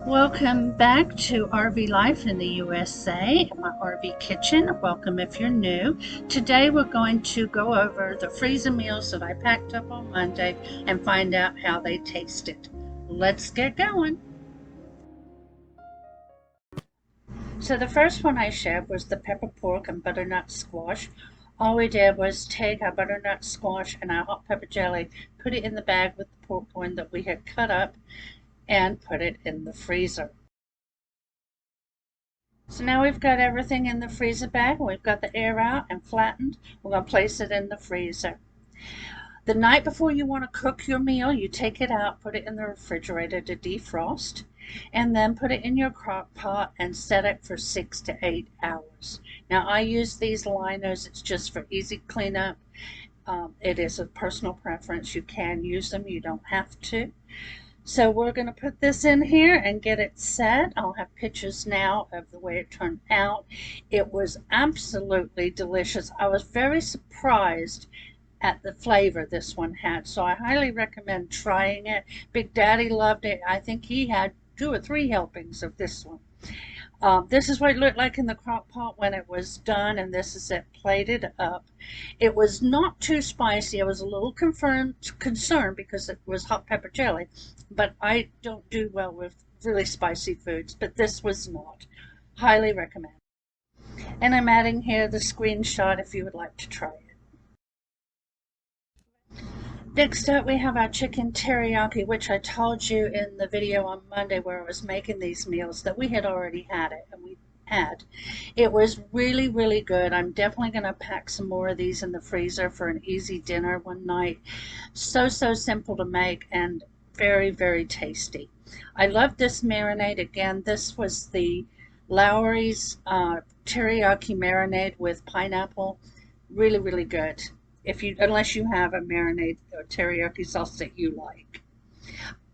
Welcome back to RV Life in the USA, my RV kitchen. Welcome if you're new. Today we're going to go over the freezer meals that I packed up on Monday and find out how they tasted. Let's get going. So the first one I shared was the pepper pork and butternut squash. All we did was take our butternut squash and our hot pepper jelly, put it in the bag with the pork loin that we had cut up, and put it in the freezer. So now we've got everything in the freezer bag. We've got the air out and flattened. We're going to place it in the freezer. The night before you want to cook your meal, you take it out, put it in the refrigerator to defrost, and then put it in your crock pot and set it for 6 to 8 hours. Now I use these liners. It's just for easy cleanup. It is a personal preference. You can use them. You don't have to. So we're going to put this in here and get it set. I'll have pictures now of the way it turned out. It was absolutely delicious. I was very surprised at the flavor this one had, so I highly recommend trying it. Big Daddy loved it. I think he had 2 or 3 helpings of this one. This is what it looked like in the crock pot when it was done, and this is it plated up. It was not too spicy. I was a little concerned because it was hot pepper jelly, but I don't do well with really spicy foods, but this was not. Highly recommend. And I'm adding here the screenshot if you would like to try it. Next up, we have our chicken teriyaki, which I told you in the video on Monday where I was making these meals that we had already had it, and we had. It was really, really good. I'm definitely going to pack some more of these in the freezer for an easy dinner one night. So simple to make and very, very tasty. I love this marinade. Again, this was the Lowry's teriyaki marinade with pineapple. Really, really good. Unless you have a marinade or teriyaki sauce that you like.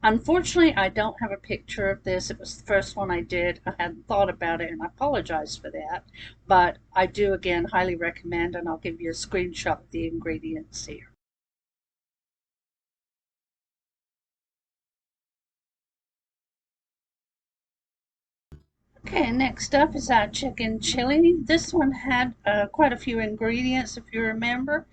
Unfortunately, I don't have a picture of this. It was the first one I did. I hadn't thought about it, and I apologize for that. But I do, again, highly recommend, and I'll give you a screenshot of the ingredients here. Okay, next up is our chicken chili. This one had quite a few ingredients, if you remember,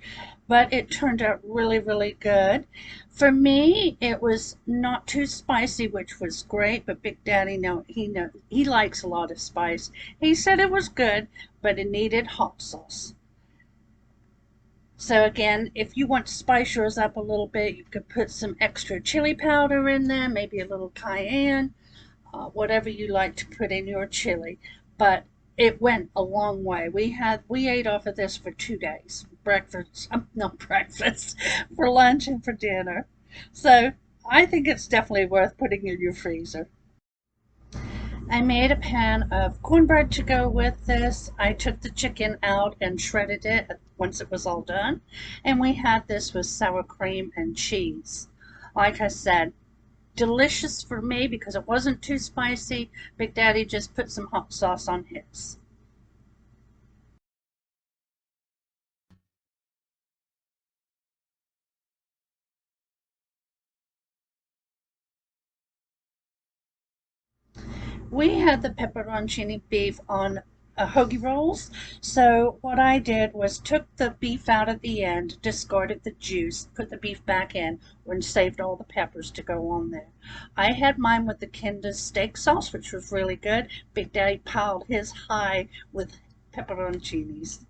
but it turned out really, really good. For me, it was not too spicy, which was great, but Big Daddy, he likes a lot of spice. He said it was good, but it needed hot sauce. So again, if you want to spice yours up a little bit, you could put some extra chili powder in there, maybe a little cayenne, whatever you like to put in your chili. But it went a long way. We ate off of this for 2 days. Not breakfast, for lunch and for dinner. So I think it's definitely worth putting in your freezer. I made a pan of cornbread to go with this. I took the chicken out and shredded it once it was all done. And we had this with sour cream and cheese. Like I said, delicious for me because it wasn't too spicy. Big Daddy just put some hot sauce on his. We had the pepperoni chili beef on hoagie rolls. So what I did was took the beef out at the end, discarded the juice, put the beef back in, and saved all the peppers to go on there. I had mine with the Kinder steak sauce, which was really good. Big Daddy piled his high with pepperoni chilis.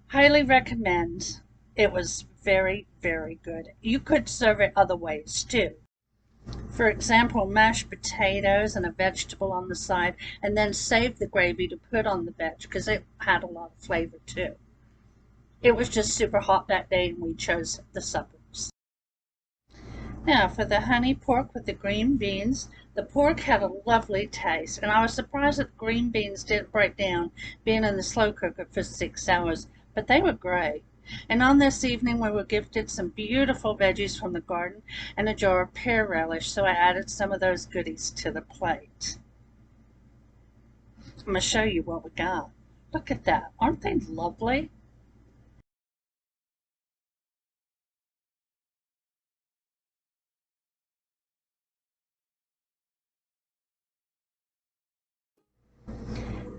Highly recommend. It was very, very good. You could serve it other ways too. For example, mashed potatoes and a vegetable on the side, and then save the gravy to put on the veg because it had a lot of flavor too. It was just super hot that day, and we chose the suburbs. Now, for the honey pork with the green beans, the pork had a lovely taste, and I was surprised that the green beans didn't break down being in the slow cooker for 6 hours, but they were great. And on this evening, we were gifted some beautiful veggies from the garden and a jar of pear relish, so I added some of those goodies to the plate. I'm going to show you what we got. Look at that. Aren't they lovely?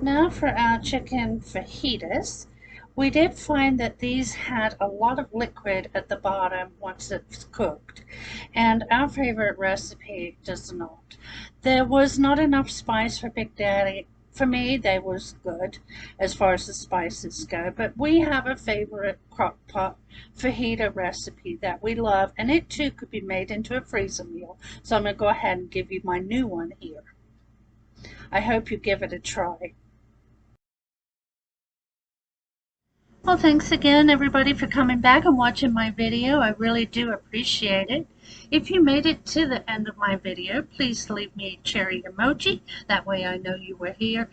Now for our chicken fajitas. We did find that these had a lot of liquid at the bottom once it's cooked, and our favorite recipe does not. There was not enough spice for Big Daddy. For me, they was good as far as the spices go, but we have a favorite crock pot fajita recipe that we love, and it too could be made into a freezer meal. So I'm going to go ahead and give you my new one here. I hope you give it a try. Well, thanks again, everybody, for coming back and watching my video. I really do appreciate it. If you made it to the end of my video, please leave me a cherry emoji. That way I know you were here.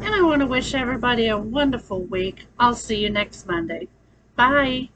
And I want to wish everybody a wonderful week. I'll see you next Monday. Bye.